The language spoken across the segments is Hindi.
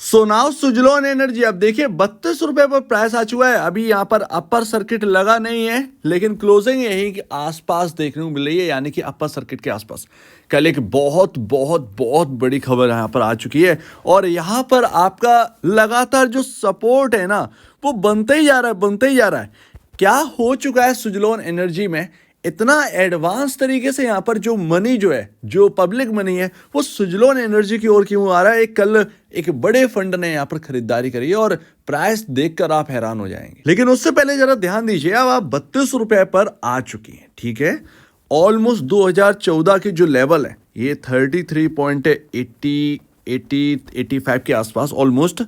सो नाउ सुजलोन एनर्जी, अब देखिए 32 रुपए पर प्राइस आ चुका है। अभी यहाँ पर अपर सर्किट लगा नहीं है, लेकिन क्लोजिंग यही के आसपास देखने को मिल रही है, यानी कि अपर सर्किट के आसपास। कल एक बहुत बहुत बहुत बड़ी खबर यहाँ पर आ चुकी है और यहाँ पर आपका लगातार जो सपोर्ट है ना, वो बनते ही जा रहा है, बनते ही जा रहा है। क्या हो चुका है सुजलोन एनर्जी में, इतना एडवांस तरीके से यहाँ पर जो मनी जो है, जो पब्लिक मनी है, वो सुजलोन एनर्जी की ओर क्यों आ रहा है। कल एक बड़े फंड ने यहाँ पर खरीदारी करी है और प्राइस देखकर आप हैरान हो जाएंगे। लेकिन उससे पहले जरा ध्यान दीजिए, अब आप 32 रुपए पर आ चुकी हैं, ठीक है। ऑलमोस्ट 2014 की जो लेवल है, ये 33.85 के आसपास ऑलमोस्ट,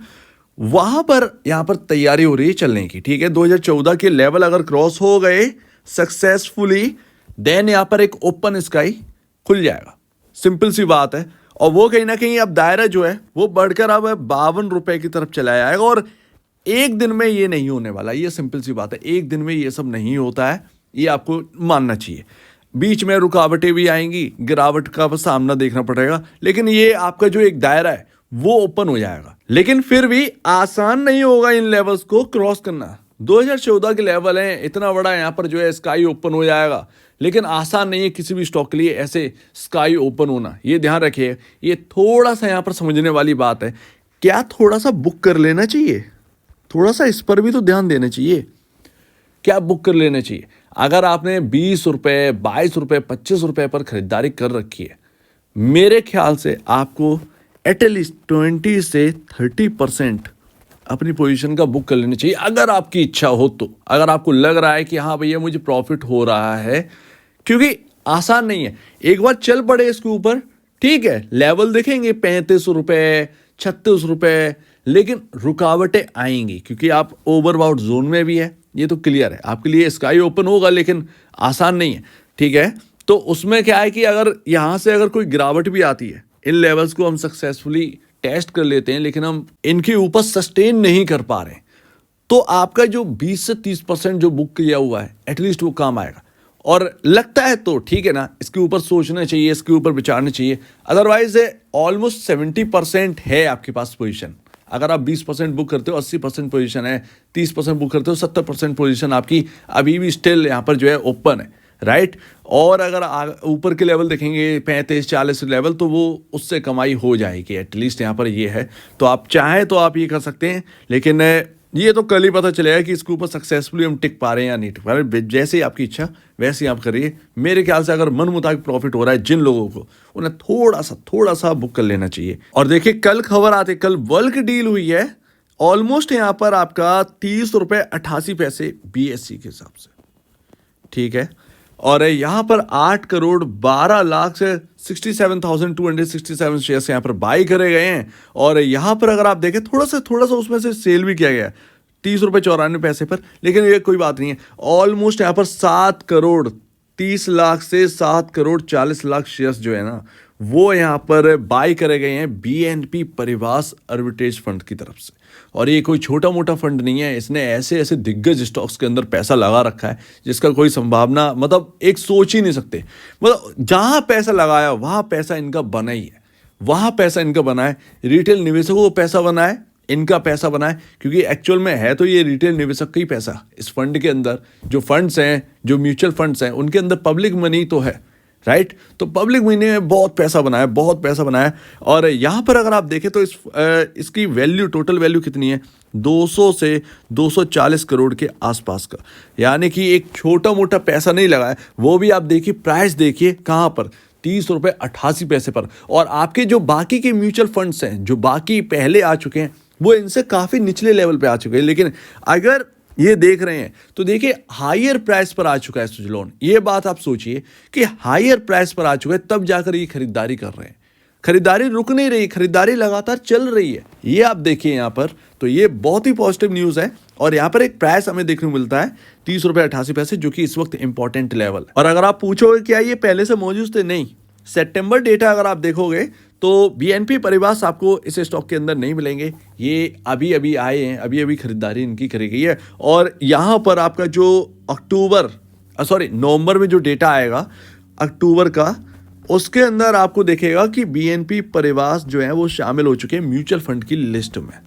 वहां पर यहाँ पर तैयारी हो रही है चलने की, ठीक है। 2014 के लेवल अगर क्रॉस हो गए सक्सेसफुली, देन यहाँ पर एक ओपन स्काई खुल जाएगा, सिंपल सी बात है। और वो कहीं ना कहीं अब दायरा जो है वो बढ़कर अब 52 रुपए की तरफ चला जाएगा। और एक दिन में ये नहीं होने वाला, ये सिंपल सी बात है, एक दिन में ये सब नहीं होता है, ये आपको मानना चाहिए। बीच में रुकावटें भी आएंगी, गिरावट का सामना देखना पड़ेगा, लेकिन ये आपका जो एक दायरा है वो ओपन हो जाएगा। लेकिन फिर भी आसान नहीं होगा इन लेवल्स को क्रॉस करना। 2014 के लेवल हैं, इतना बड़ा यहाँ पर जो है स्काई ओपन हो जाएगा, लेकिन आसान नहीं है किसी भी स्टॉक के लिए ऐसे स्काई ओपन होना, ये ध्यान रखिए। ये थोड़ा सा यहाँ पर समझने वाली बात है। क्या थोड़ा सा बुक कर लेना चाहिए, थोड़ा सा इस पर भी तो ध्यान देना चाहिए। क्या बुक कर लेना चाहिए? अगर आपने 20 रुपये, 22 रुपये, 25 रुपये पर खरीदारी कर रखी है, मेरे ख्याल से आपको एटलीस्ट 20 से 30% अपनी पोजीशन का बुक कर लेना चाहिए, अगर आपकी इच्छा हो तो। अगर आपको लग रहा है कि हाँ भैया मुझे प्रॉफिट हो रहा है, क्योंकि आसान नहीं है। एक बार चल पड़े इसके ऊपर, ठीक है, लेवल देखेंगे 35 रुपये, 36 रुपये, लेकिन रुकावटें आएंगी क्योंकि आप ओवरबाउट जोन में भी है, ये तो क्लियर है। आपके लिए स्काई ओपन होगा, लेकिन आसान नहीं है, ठीक है। तो उसमें क्या है कि अगर यहाँ से अगर कोई गिरावट भी आती है, इन लेवल्स को हम सक्सेसफुली टेस्ट कर लेते हैं, लेकिन हम इनके ऊपर सस्टेन नहीं कर पा रहे, तो आपका जो 20 से 30% जो बुक किया हुआ है, एटलीस्ट वो काम आएगा। और लगता है तो ठीक है ना, इसके ऊपर सोचना चाहिए, इसके ऊपर विचारना चाहिए। अदरवाइज ऑलमोस्ट 70% है आपके पास पोजीशन। अगर आप 20% बुक करते हो, 80% पोजीशन है, 30% बुक करते हो, 70% पोजीशन आपकी अभी भी स्टिल यहाँ पर जो है ओपन है, राइट। और अगर ऊपर के लेवल देखेंगे 35-40 लेवल, तो वो उससे कमाई हो जाएगी एटलीस्ट, यहाँ पर ये है। तो आप चाहें तो आप ये कर सकते हैं, लेकिन ये तो कल ही पता चलेगा कि इसके ऊपर सक्सेसफुली हम टिक पा रहे हैं या नहीं टिक पा रहे। जैसे ही आपकी इच्छा वैसे ही आप करिए। मेरे ख्याल से अगर मन मुताबिक प्रॉफिट हो रहा है जिन लोगों को, उन्हें थोड़ा सा बुक कर लेना चाहिए। और देखिए कल खबर आते, कल बल्क डील हुई है ऑलमोस्ट यहाँ पर आपका 30 रुपये 88 पैसे BSE के हिसाब से, ठीक है। और यहाँ पर 8 करोड़ 12 लाख से 67,267 शेयर्स यहाँ पर बाई करे गए हैं। और यहाँ पर अगर आप देखें थोड़ा सा उसमें से सेल भी किया गया 30 रुपये 94 पैसे पर, लेकिन ये कोई बात नहीं है। ऑलमोस्ट यहाँ पर 7 करोड़ 30 लाख से 7 करोड़ 40 लाख शेयर्स जो है ना, वो यहाँ पर बाई करे गए हैं BNP परिवास आर्बिट्रेज फंड की तरफ से। और ये कोई छोटा मोटा फंड नहीं है, इसने ऐसे ऐसे दिग्गज स्टॉक्स के अंदर पैसा लगा रखा है जिसका कोई संभावना, मतलब एक सोच ही नहीं सकते। मतलब जहाँ पैसा लगाया वहाँ पैसा इनका बना ही है, वहाँ पैसा इनका बना है। रिटेल निवेशकों को पैसा बना है, इनका पैसा बना है, क्योंकि एक्चुअल में है तो ये रिटेल निवेशक का ही पैसा। इस फंड के अंदर जो फंड्स हैं, जो म्यूचुअल फंड्स हैं, उनके अंदर पब्लिक मनी तो है, राइट। तो पब्लिक मनी में बहुत पैसा बनाया, बहुत पैसा बनाया। और यहाँ पर अगर आप देखें तो इसकी वैल्यू, टोटल वैल्यू कितनी है, 200 से 240 करोड़ के आसपास का। यानी कि एक छोटा मोटा पैसा नहीं लगा है। वो भी आप देखिए, प्राइस देखिए कहाँ पर, 30 रुपये 88 पैसे पर। और आपके जो बाकी के म्यूचुअल फंड्स हैं, जो बाकी पहले आ चुके हैं, वो इनसे काफ़ी निचले लेवल पे आ चुके हैं। लेकिन अगर ये देख रहे हैं तो देखिए हायर प्राइस पर आ चुका है सुजलोन। ये बात आप सोचिए कि हायर प्राइस पर आ चुका है, तब जाकर ये खरीदारी कर रहे हैं। खरीदारी रुक नहीं रही, खरीदारी लगातार चल रही है। ये आप देखिए यहाँ पर, तो ये बहुत ही पॉजिटिव न्यूज़ है। और यहाँ पर एक प्राइस हमें देखने को मिलता है 30 रुपये 88 पैसे, जो कि इस वक्त इंपॉर्टेंट लेवल है। और अगर आप पूछोगे क्या ये पहले से मौजूद थे, नहीं। सितंबर डेटा अगर आप देखोगे तो BNP परिवास आपको इस स्टॉक के अंदर नहीं मिलेंगे। ये अभी अभी आए हैं, अभी अभी खरीदारी इनकी करी गई है। और यहाँ पर आपका जो नवंबर में जो डेटा आएगा अक्टूबर का, उसके अंदर आपको देखेगा कि बीएनपी परिवार जो है वो शामिल हो चुके हैं म्यूचुअल फंड की लिस्ट में।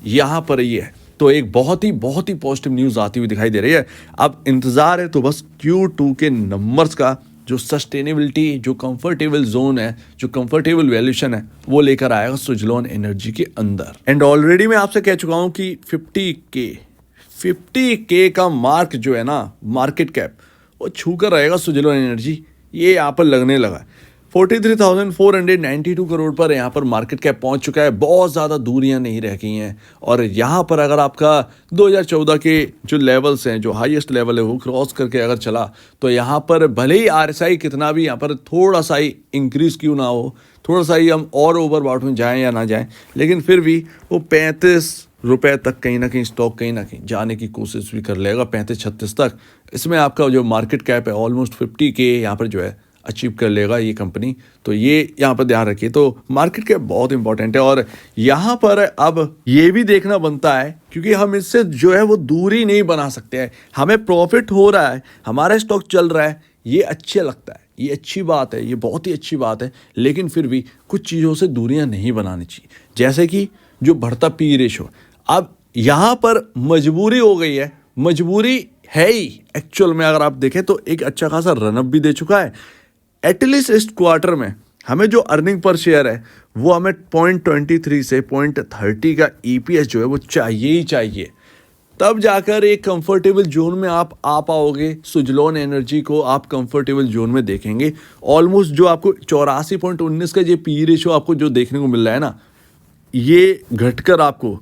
यहाँ पर ये है, तो एक बहुत ही पॉजिटिव न्यूज़ आती हुई दिखाई दे रही है। अब इंतज़ार है तो बस Q2 के नंबर्स का, जो सस्टेनेबिलिटी, जो कंफर्टेबल जोन है, जो कंफर्टेबल वैल्यूएशन है, वो लेकर आएगा सुजलॉन एनर्जी के अंदर। एंड ऑलरेडी मैं आपसे कह चुका हूँ कि 50K का मार्क जो है ना, मार्केट कैप, वो छू कर रहेगा सुजलॉन एनर्जी। ये यहाँ पर लगने लगा 43,492 करोड़ पर यहाँ पर मार्केट कैप पहुँच चुका है। बहुत ज़्यादा दूरियाँ नहीं रह गई हैं। और यहाँ पर अगर आपका 2014 के जो लेवल्स हैं, जो हाईएस्ट लेवल है, वो क्रॉस करके अगर चला तो यहाँ पर भले ही RSI कितना भी यहाँ पर थोड़ा सा ही इंक्रीज़ क्यों ना हो, थोड़ा सा ही हम और ओवरबॉट में जाएँ या ना जाएँ, लेकिन फिर भी वो 35 रुपए तक कहीं ना कहीं स्टॉक कहीं ना कहीं जाने की कोशिश भी कर लेगा, 35-36 तक। इसमें आपका जो मार्केट कैप है ऑलमोस्ट 50K यहाँ पर जो है अचीव कर लेगा ये कंपनी। तो ये यहाँ पर ध्यान रखिए। तो मार्केट कैप बहुत इंपॉर्टेंट है। और यहाँ पर अब ये भी देखना बनता है, क्योंकि हम इससे जो है वो दूरी नहीं बना सकते हैं। हमें प्रॉफिट हो रहा है, हमारा स्टॉक चल रहा है, ये अच्छा लगता है, ये अच्छी बात है, ये बहुत ही अच्छी बात है। लेकिन फिर भी कुछ चीज़ों से दूरियाँ नहीं बनानी चाहिए, जैसे कि जो बढ़ता पी रेशो। अब यहाँ पर मजबूरी हो गई है, मजबूरी है ही एक्चुअल में। अगर आप देखें तो एक अच्छा खासा रनअप भी दे चुका है। एटलीस्ट इस क्वार्टर में हमें जो अर्निंग पर शेयर है वो हमें 0.23 से 0.30 का EPS जो है वो चाहिए ही चाहिए। तब जाकर एक कंफर्टेबल जोन में आप आ पाओगे। सुजलॉन एनर्जी को आप कंफर्टेबल जोन में देखेंगे। ऑलमोस्ट जो आपको 84.19 का ये पी रेशो आपको जो देखने को मिल रहा है ना, ये घटकर आपको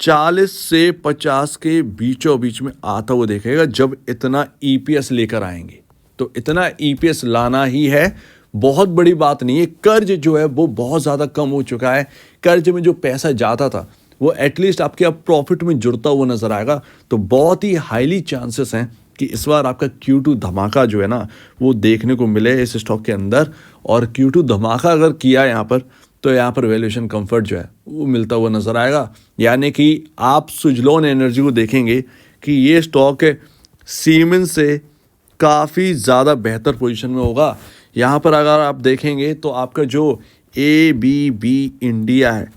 40 से 50 के बीचों बीच में आता हुआ देखेगा जब इतना EPS लेकर आएंगे। तो इतना EPS लाना ही है, बहुत बड़ी बात नहीं है। कर्ज जो है वो बहुत ज़्यादा कम हो चुका है। कर्ज में जो पैसा जाता था वो एटलीस्ट आपके अब प्रॉफिट में जुड़ता हुआ नजर आएगा। तो बहुत ही हाईली चांसेस हैं कि इस बार आपका Q2 धमाका जो है ना वो देखने को मिले इस स्टॉक के अंदर। और Q2 धमाका अगर किया यहाँ पर, तो यहाँ पर वैल्यूएशन कंफर्ट जो है वो मिलता हुआ नजर आएगा। यानी कि आप सुजलॉन एनर्जी को देखेंगे कि ये स्टॉक सीमेंस से काफ़ी ज़्यादा बेहतर पोजीशन में होगा। यहाँ पर अगर आप देखेंगे तो आपका जो ABB इंडिया है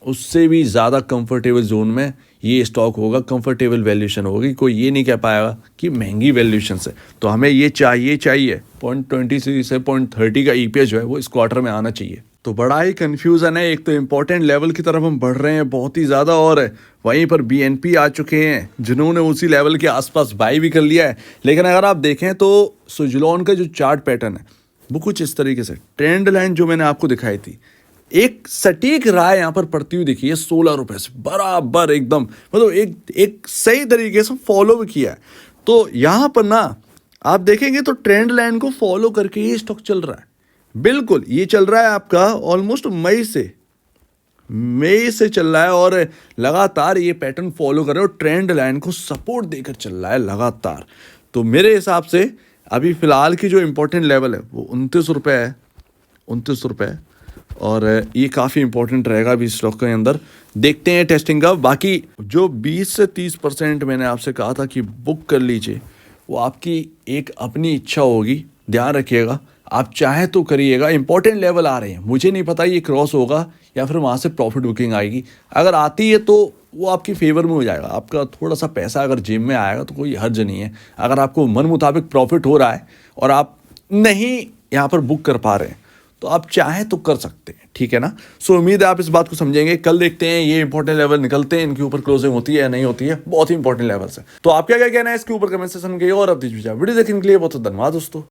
उससे भी ज़्यादा कंफर्टेबल जोन में ये स्टॉक होगा, कंफर्टेबल वैल्यूएशन होगी। कोई ये नहीं कह पाएगा कि महंगी वैल्यूएशन से। तो हमें ये चाहिए 0.23 से 0.30 का EPS जो है वो इस क्वार्टर में आना चाहिए। तो बड़ा ही कन्फ्यूज़न है। एक तो इम्पोर्टेंट लेवल की तरफ हम बढ़ रहे हैं बहुत ही ज़्यादा, और वहीं पर BNP आ चुके हैं जिन्होंने उसी लेवल के आसपास बाई भी कर लिया है। लेकिन अगर आप देखें तो सुजलॉन का जो चार्ट पैटर्न है वो कुछ इस तरीके से, ट्रेंड लाइन जो मैंने आपको दिखाई थी, एक सटीक राय यहाँ पर पड़ती हुई दिखी है 16 रुपये से बराबर एकदम, मतलब एक सही तरीके से फॉलो भी किया है। तो यहाँ पर ना आप देखेंगे तो ट्रेंड लाइन को फॉलो करके ये स्टॉक चल रहा है। बिल्कुल ये चल रहा है आपका ऑलमोस्ट मई से चल रहा है, और लगातार ये पैटर्न फॉलो कर रहे हो, ट्रेंड लाइन को सपोर्ट देकर चल रहा है लगातार। तो मेरे हिसाब से अभी फ़िलहाल की जो इम्पोर्टेंट लेवल है वो 29 रुपये है, 29 रुपये। और ये काफ़ी इंपॉर्टेंट रहेगा अभी स्टॉक के अंदर। देखते हैं टेस्टिंग का। बाकी जो 20 से 30% मैंने आपसे कहा था कि बुक कर लीजिए, वो आपकी एक अपनी इच्छा होगी, ध्यान रखिएगा। आप चाहे तो करिएगा। इंपॉर्टेंट लेवल आ रहे हैं, मुझे नहीं पता ये क्रॉस होगा या फिर वहाँ से प्रॉफिट बुकिंग आएगी। अगर आती है तो वो आपकी फेवर में हो जाएगा, आपका थोड़ा सा पैसा अगर जेब में आएगा तो कोई हर्ज नहीं है। अगर आपको मन मुताबिक प्रॉफिट हो रहा है और आप नहीं यहाँ पर बुक कर पा रहे हैं तो आप चाहे तो कर सकते हैं, ठीक है ना। सो उम्मीद है आप इस बात को समझेंगे। कल देखते हैं ये इंपॉर्टेंट लेवल निकलते हैं, इनके ऊपर क्लोजिंग होती है या नहीं होती है। बहुत ही इंपॉर्टेंट लेवल्स है। तो आप क्या क्या कहना है इसके ऊपर कमेंट सेक्शन में, और अब वीडियो देखने के लिए बहुत धन्यवाद दोस्तों।